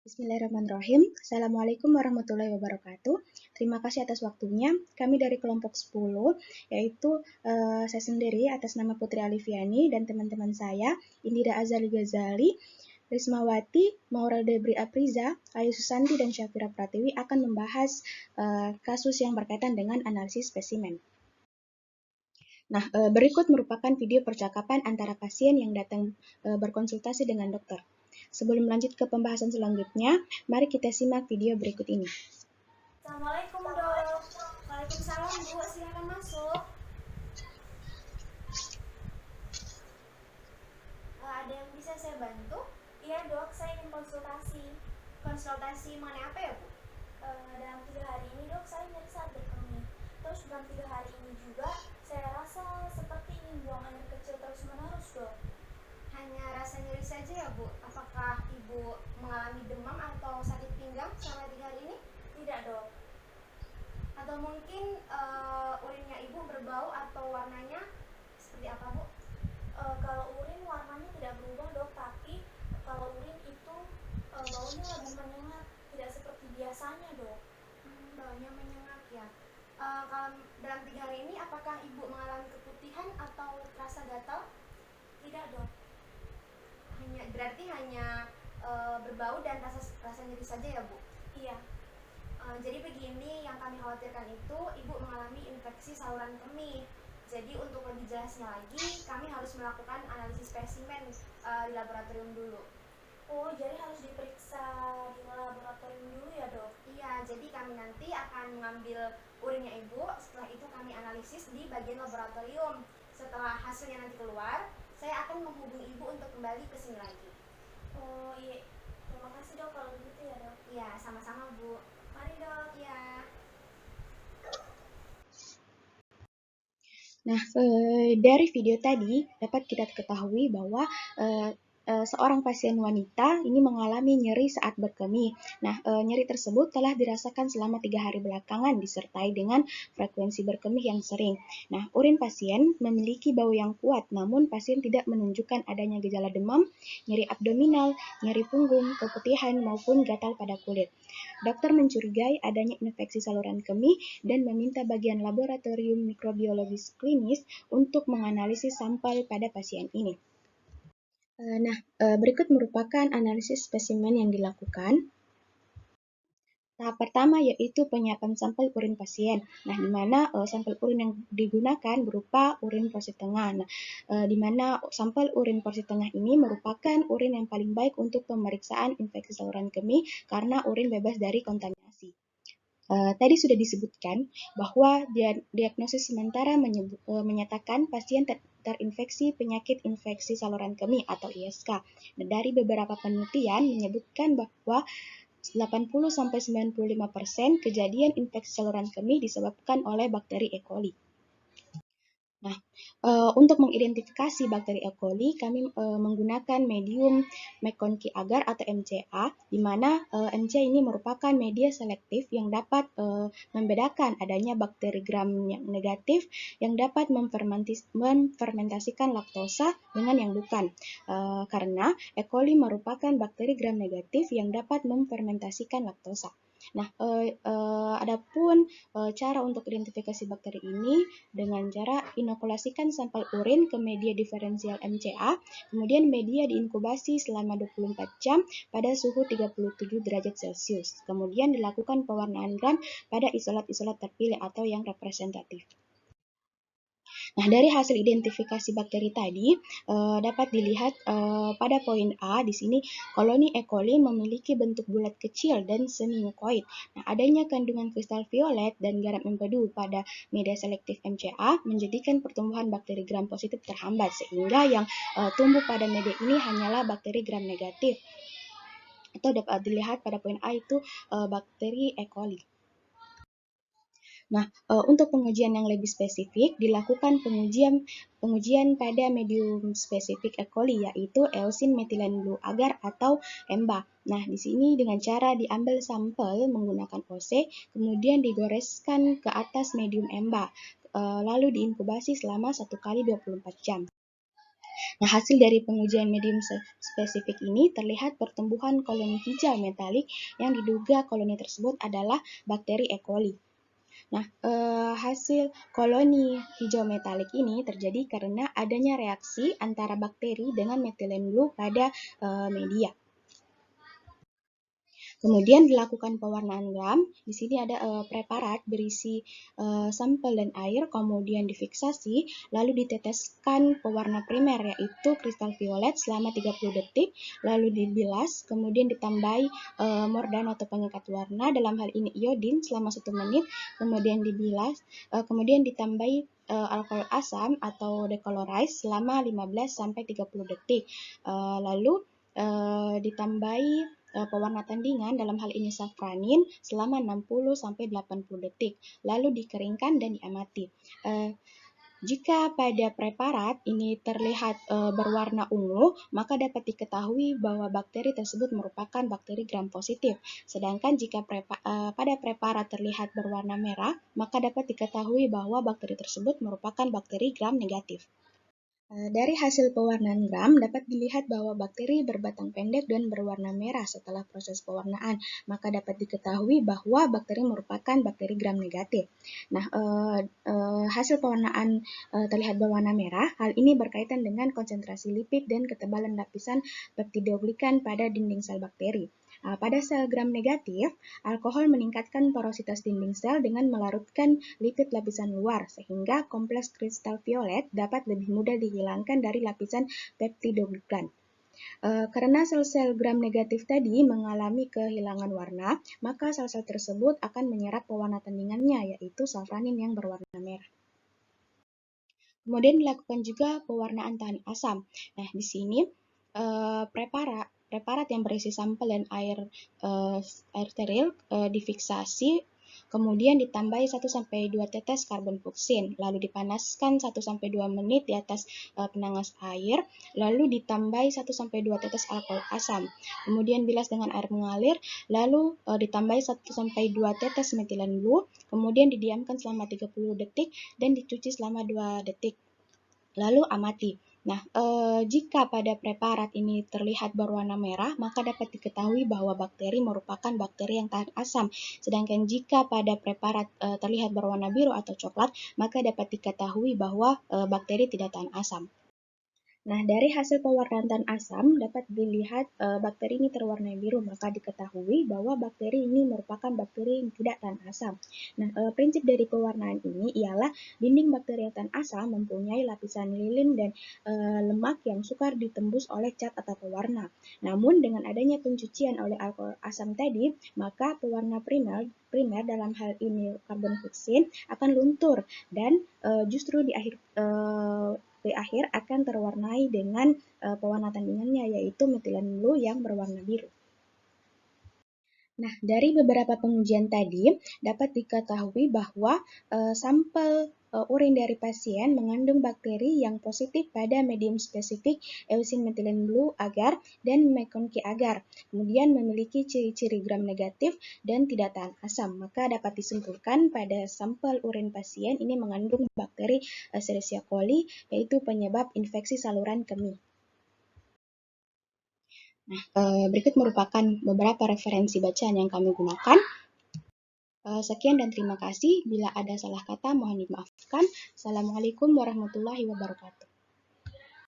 Bismillahirrahmanirrahim. Assalamualaikum warahmatullahi wabarakatuh. Terima kasih atas waktunya. Kami dari kelompok 10, yaitu saya sendiri atas nama Putri Alifiani dan teman-teman saya, Indira Azali Ghazali, Rismawati, Maurel Debri Apriza, Ayu Susanti, dan Syafira Pratiwi akan membahas kasus yang berkaitan dengan analisis spesimen. Nah, berikut merupakan video percakapan antara pasien yang datang berkonsultasi dengan dokter. Sebelum lanjut ke pembahasan selanjutnya, mari kita simak video berikut ini. Assalamualaikum dok. Waalaikumsalam bu, silakan masuk. Ada yang bisa saya bantu? Iya dok, saya ingin konsultasi. Konsultasi mengenai apa ya bu? Dalam 3 hari ini dok, saya nyeri saat berkemih. Terus dalam 3 hari ini juga, saya rasa seperti ingin buang air kecil terus menerus dok. Hanya rasa nyeri saja ya bu? Apakah ibu mengalami demam atau sakit pinggang selama 3 hari ini? Tidak dok. Atau mungkin urinnya ibu berbau atau warnanya seperti apa bu? Kalau urin warnanya tidak berubah dok, tapi kalau urin itu baunya lebih menyengat, tidak seperti biasanya dok. Baunya menyengat ya. Kalau dalam 3 hari ini apakah ibu mengalami keputihan atau rasa gatal? Tidak dok. Berarti hanya berbau dan rasa nyeri saja ya bu? Iya. Jadi begini, yang kami khawatirkan itu ibu mengalami infeksi saluran kemih. Jadi untuk lebih jelasnya lagi, kami harus melakukan analisis spesimen di laboratorium dulu. Oh, jadi harus diperiksa di laboratorium dulu ya dok? Iya, jadi kami nanti akan mengambil urinnya ibu, setelah itu kami analisis di bagian laboratorium. Setelah hasilnya nanti keluar, saya akan menghubungi ibu untuk kembali ke sini lagi. Oh iya, terima kasih dok kalau begitu ya dok. Iya, sama-sama bu. Mari dok, ya. Nah, dari video tadi dapat kita ketahui bahwa seorang pasien wanita ini mengalami nyeri saat berkemih. Nah, nyeri tersebut telah dirasakan selama 3 hari belakangan disertai dengan frekuensi berkemih yang sering. Nah, urin pasien memiliki bau yang kuat, namun pasien tidak menunjukkan adanya gejala demam, nyeri abdominal, nyeri punggung, keputihan, maupun gatal pada kulit. Dokter mencurigai adanya infeksi saluran kemih dan meminta bagian laboratorium mikrobiologis klinis untuk menganalisis sampel pada pasien ini. Nah, berikut merupakan analisis spesimen yang dilakukan. Tahap pertama yaitu penyiapan sampel urin pasien. Nah, di mana sampel urin yang digunakan berupa urin porsi tengah. Nah, di mana sampel urin porsi tengah ini merupakan urin yang paling baik untuk pemeriksaan infeksi saluran kemih karena urin bebas dari kontaminasi. Tadi sudah disebutkan bahwa diagnosis sementara menyatakan pasien terinfeksi penyakit infeksi saluran kemih atau ISK. Nah, dari beberapa penelitian menyebutkan bahwa 80-95% kejadian infeksi saluran kemih disebabkan oleh bakteri E. coli. Nah, untuk mengidentifikasi bakteri E. coli, kami menggunakan medium McConkey agar atau MCA, di mana MCA ini merupakan media selektif yang dapat membedakan adanya bakteri gram yang negatif yang dapat memfermentasikan laktosa dengan yang bukan. Karena E. coli merupakan bakteri gram negatif yang dapat memfermentasikan laktosa. Nah, adapun cara untuk identifikasi bakteri ini dengan cara inokulasikan sampel urin ke media diferensial MCA, kemudian media diinkubasi selama 24 jam pada suhu 37 derajat Celcius. Kemudian dilakukan pewarnaan gram pada isolat-isolat terpilih atau yang representatif. Nah, dari hasil identifikasi bakteri tadi dapat dilihat pada poin A di sini koloni E. coli memiliki bentuk bulat kecil dan semi mukoid. Nah, adanya kandungan kristal violet dan garam empedu pada media selektif MCA menjadikan pertumbuhan bakteri gram positif terhambat sehingga yang tumbuh pada media ini hanyalah bakteri gram negatif. Atau dapat dilihat pada poin A itu bakteri E. coli. Nah, untuk pengujian yang lebih spesifik, dilakukan pengujian pada medium spesifik E. coli, yaitu Eosin Methylene Blue Agar atau EMBA. Nah, di sini dengan cara diambil sampel menggunakan OC, kemudian digoreskan ke atas medium EMBA, lalu diinkubasi selama 1 kali 24 jam. Nah, hasil dari pengujian medium spesifik ini terlihat pertumbuhan koloni hijau metalik yang diduga koloni tersebut adalah bakteri E. coli. Nah, hasil koloni hijau metalik ini terjadi karena adanya reaksi antara bakteri dengan metilen blue pada media. Kemudian dilakukan pewarnaan gram. Di sini ada preparat berisi sampel dan air, kemudian difiksasi, lalu diteteskan pewarna primer yaitu kristal violet selama 30 detik, lalu dibilas, kemudian ditambahi mordan atau pengikat warna, dalam hal ini iodin selama 1 menit, kemudian dibilas, kemudian ditambahi alkohol asam atau decolorize selama 15-30 detik, lalu ditambahi pewarna tandingan, dalam hal ini safranin, selama 60-80 detik, lalu dikeringkan dan diamati. Jika pada preparat ini terlihat berwarna ungu, maka dapat diketahui bahwa bakteri tersebut merupakan bakteri gram positif. Sedangkan jika pada preparat terlihat berwarna merah, maka dapat diketahui bahwa bakteri tersebut merupakan bakteri gram negatif. Dari hasil pewarnaan gram dapat dilihat bahwa bakteri berbatang pendek dan berwarna merah setelah proses pewarnaan, maka dapat diketahui bahwa bakteri merupakan bakteri gram negatif. Nah, hasil pewarnaan terlihat berwarna merah. Hal ini berkaitan dengan konsentrasi lipid dan ketebalan lapisan peptidoglikan pada dinding sel bakteri. Pada sel gram negatif, alkohol meningkatkan porositas dinding sel dengan melarutkan lipid lapisan luar, sehingga kompleks kristal violet dapat lebih mudah dihilangkan dari lapisan peptidoglikan. Karena sel-sel gram negatif tadi mengalami kehilangan warna, maka sel-sel tersebut akan menyerap pewarna tandingannya, yaitu safranin yang berwarna merah. Kemudian dilakukan juga pewarnaan tahan asam. Nah, di sini preparat yang berisi sampel dan air steril difiksasi, kemudian ditambahi 1-2 tetes karbon fuksin, lalu dipanaskan 1-2 menit di atas penanas air, lalu ditambahi 1-2 tetes alkohol asam, kemudian bilas dengan air mengalir, lalu ditambahi 1-2 tetes metilen blue, kemudian didiamkan selama 30 detik dan dicuci selama 2 detik. Lalu amati. Nah, jika pada preparat ini terlihat berwarna merah, maka dapat diketahui bahwa bakteri merupakan bakteri yang tahan asam. Sedangkan jika pada preparat terlihat berwarna biru atau coklat, maka dapat diketahui bahwa bakteri tidak tahan asam. Nah, dari hasil pewarnaan tahan asam dapat dilihat bakteri ini terwarna biru, maka diketahui bahwa bakteri ini merupakan bakteri yang tidak tahan asam. Nah, prinsip dari pewarnaan ini ialah dinding bakteri yang tahan asam mempunyai lapisan lilin dan lemak yang sukar ditembus oleh cat atau pewarna. Namun, dengan adanya pencucian oleh alkohol asam tadi, maka pewarna primer dalam hal ini karbon fuksin akan luntur dan justru di akhir akan terwarnai dengan pewarna tandingannya, yaitu metilen blue yang berwarna biru. Nah, dari beberapa pengujian tadi dapat diketahui bahwa sampel urin dari pasien mengandung bakteri yang positif pada medium spesifik Eusin metilen blue agar dan McConkey agar, kemudian memiliki ciri-ciri gram negatif dan tidak tahan asam. Maka dapat disimpulkan pada sampel urin pasien ini mengandung bakteri Escherichia coli, yaitu penyebab infeksi saluran kemih. Nah, berikut merupakan beberapa referensi bacaan yang kami gunakan. Sekian dan terima kasih. Bila ada salah kata mohon dimaafkan. Assalamualaikum warahmatullahi wabarakatuh.